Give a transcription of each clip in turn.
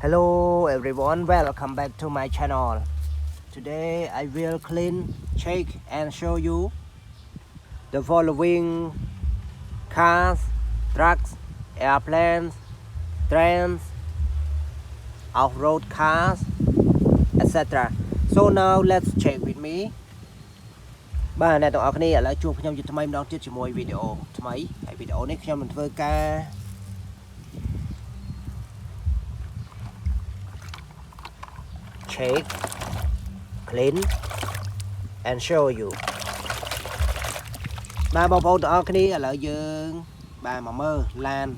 Hello everyone, welcome back to my channel. Today I will clean, check and show you the following cars, trucks, airplanes, trains, off-road cars, etc. So now let's check with me. បាទអ្នកទាំងអស់គ្នាឥឡូវជួបខ្ញុំជាថ្មីម្ដងទៀតជាមួយវីដេអូថ្មីហើយវីដេអូនេះខ្ញុំនឹងធ្វើការ check, clean and show you បាទបងប្អូនទាំងអស់គ្នាឥឡូវយើងបាទមកមើលឡាន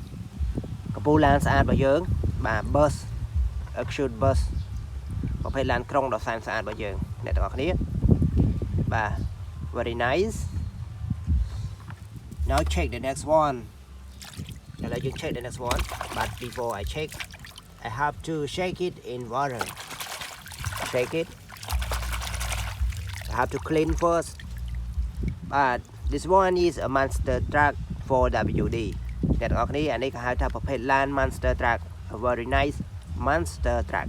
កំពូលឡានស្អាតរបស់យើងបាទ bus execute bus ប្រភេទឡានក្រុងដ៏សែនស្អាតរបស់យើងអ្នកទាំងអស់គ្នាបាទ very nice. Now check the next one ឥឡូវយើង check the next one but before I check I have to shake it in water. Shake it. I have to clean first. But this one is a monster truck for WD. អ្នកទាំងអស់គ្នាអានេះគេហៅថាប្រភេទឡាន monster truck, a very nice monster truck.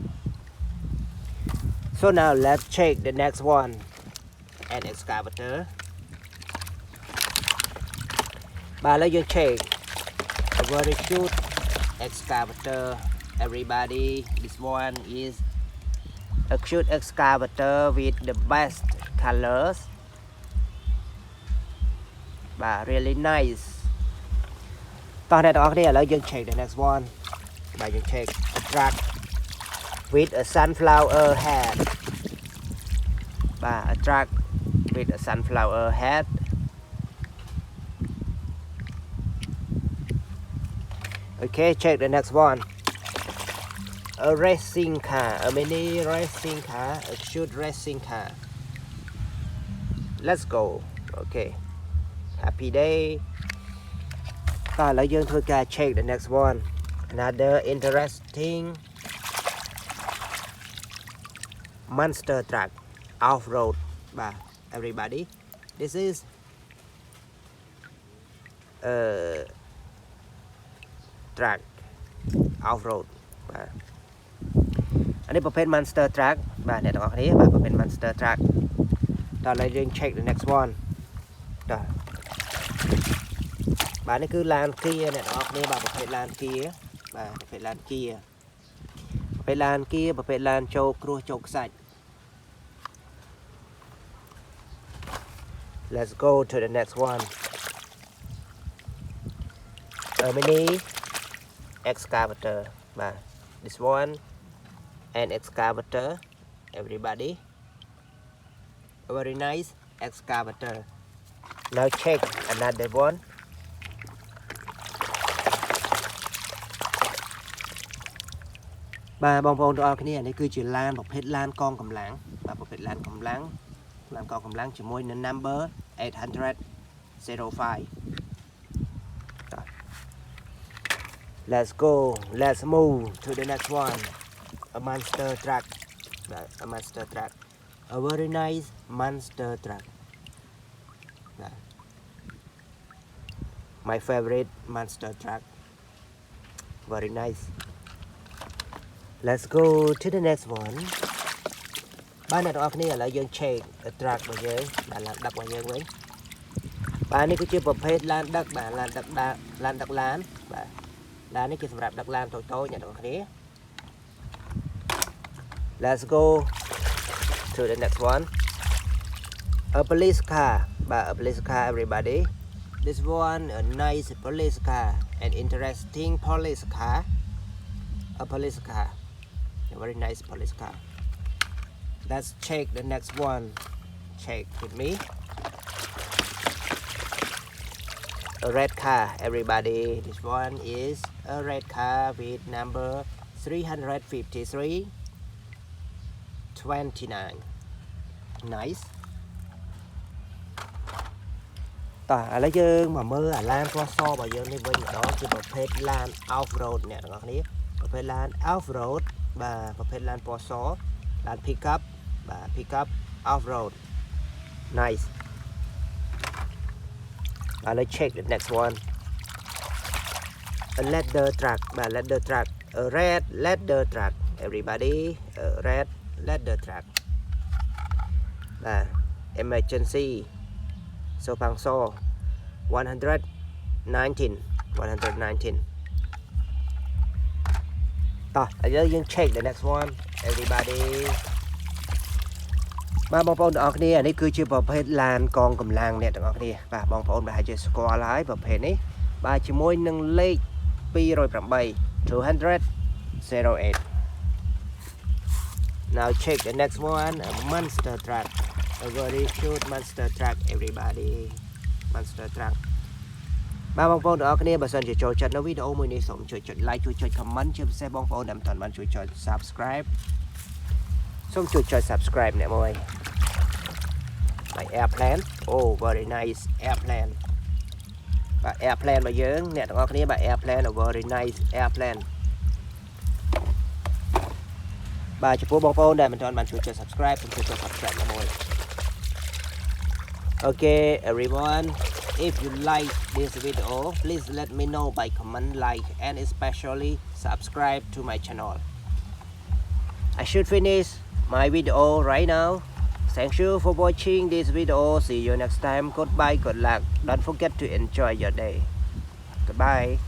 So now let's check the next one, an excavator. បាទឥឡូវយើង check a very cute excavator. Everybody, this one is a cute excavator with the best colors. But really nice. តោះអ្នកទាំងអស់គ្នាឥឡូវយើង check the next one. បាទយើង check a truck with a sunflower head. បាទ a truck with a sunflower head. Okay, check the next one.A racing car, a mini racing car, a cute racing car. Let's go. Okay. Happy day. តោះឥឡូវយើងធ្វើការ check the next one. Another interesting monster truck off-road. បាទ everybody. This is a truck off-road. បាទអានេះប្រភេទ monster truck បាទអ្នកទាំងអស់គ្នាបាទប្រភេទ monster truck តោះឥឡូវយើង check the next one តោះបាទនេះគឺឡានគៀអ្នកទាំងអស់គ្នាបាទប្រភេទឡានគៀបាទប្រភេទឡានគៀប្រភេទឡានគៀប្រភេទឡានចូលគ្រោះចូលខ្សាច់ Let's go to the next one, a mini excavator បាទ this one an excavator, everybody, a very nice excavator. Now check another one. បាទបងប្អូនទាំងអស់គ្នានេះគឺជាឡានប្រភេទឡានកងកម្លាំងបាទប្រភេទឡានកម្លាំងឡានកងកម្លាំងជាមួយនឹង number 805. Let's go, let's move to the next one.A monster truck, a monster truck, a very nice monster truck. My favorite monster truck, very nice. Let's go to the next one. បាទអ្នកទាំងអស់គ្នាឥឡូវយើង check the truck របស់យើងបាទឡានដឹករបស់យើងវិញបាទនេះគឺជាប្រភេទឡានដឹកបាទឡានដឹកឡានបាទឡាននេះគឺសម្រាប់ដឹកឡានតូចៗអ្នកទាំងអស់គ្នាLet's go to the next one. A police car. A police car, everybody. This one, a nice police car. An interesting police car. A police car. A very nice police car. Let's check the next one. Check with me. A red car, everybody. This one is a red car with number 353.29. Nice. តោះឥឡូវយើងមកមើលអាឡានពណ៌សរបស់យើងនេះវិញម្ដងគឺប្រភេទឡាន off road អ្នកទាំងអស់គ្នាប្រភេទឡាន off road បាទប្រភេទឡានពណ៌សឡាន pick up បាទ pick up off road. Nice. Let's check the next one. A ladder truck, but ladder truck, a red ladder truck. Everybody, a red ladder truck. Emergency. So phang so 119. 119. You check the next one. Everybody. បាទបងប្អូនទាំងអស់គ្នានេះគឺជាប្រភេទឡានកងកម្លាំងអ្នកទាំងអស់គ្នាបាទបងប្អូនប្រហែលជាស្គាល់ហើយប្រភេទនេះបាទជាមួយនឹងលេខ208 208. Now check the next one, a monster truck, a very cute monster truck. Everybody, monster truck. បាទបងប្អូនទាំងអស់គ្នាបើសិនជាចូលចិត្តនៅវីដេអូមួយនេះសូមជួយចុច like ជួយចុច comment ជាពិសេសបងប្អូនដែលមិនទាន់បានជួយចុច subscribe សូមជួយចុច subscribe អ្នកមួយ My airplane. Oh, very nice airplane. បាទ airplane របស់យើងអ្នកទាំងអស់គ្នាបាទ airplane, a very nice airplane. បាទចំពោះបងប្អូនដែលមិនទាន់បានជួយចុច subscribe សូមជួយចុច subscribe អ្នកមួយ Okay everyone, if you like this video please let me know by comment, like and especially subscribe to my channel. I should finish my video right now. Thank you for watching this video. See you next time. Goodbye, good luck. Don't forget to enjoy your day. Goodbye.